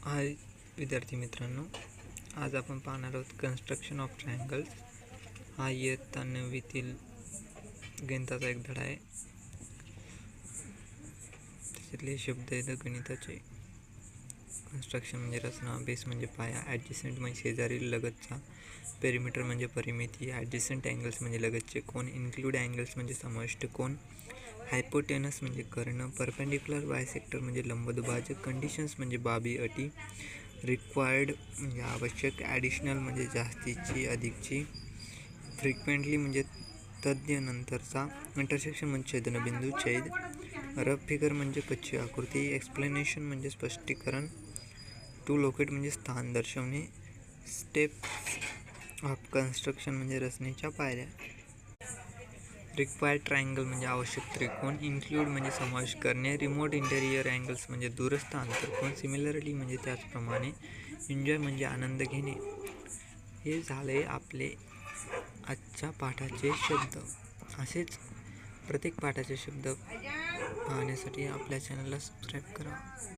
हाय विद्यार्थी मित्रांनो, आज आपण पाहणार आहोत कन्स्ट्रक्शन ऑफ ट्रायंगल्स. हा इयत्ता 9वीतील गणिताचा एक धडा आहे. त्याच्यातले शब्द आहेत गणिताचे. कन्स्ट्रक्शन म्हणजे रचना, बेस म्हणजे पाया, ॲडजस्टंट म्हणजे शेजारील लगतचा, पेरिमीटर म्हणजे परिमिती, ॲडजस्टंट अँगल्स म्हणजे लगतचे कोन, इन्क्लूड अँगल्स म्हणजे समाविष्ट कोन, हायपोटेनस म्हणजे कर्ण, परपेंडिक्युलर बायसेक्टर म्हणजे लंबदुभाजक, कंडिशन्स म्हणजे बाबी अटी, रिक्वायर्ड म्हणजे आवश्यक, ॲडिशनल म्हणजे जास्तीची अधिकची, फ्रिक्वेंटली म्हणजे तज्ञ नंतरचा, इंटरसेक्शन म्हणजे छेदनबिंदू छेद, रफ फिगर म्हणजे कच्ची आकृती, एक्सप्लेनेशन म्हणजे स्पष्टीकरण, टू लोकेट म्हणजे स्थान दर्शवणे, स्टेप्स ऑफ कन्स्ट्रक्शन म्हणजे रचनेच्या पायऱ्या, रिक्वायर्ड ट्रायंगल म्हणजे आवश्यक त्रिकोण, इन्क्लूड म्हणजे समावेश करणे, रिमोट इंटेरियर अँगल्स म्हणजे दूरस्थ आंतरकोन, सिमिलरिटी म्हणजे त्याचप्रमाणे, एन्जॉय म्हणजे आनंद घेणे. हे झाले आपले आजच्या पाठाचे शब्द. असेच प्रत्येक पाठाचे शब्द पाहण्यासाठी आपल्या चॅनलला सबस्क्राईब करा.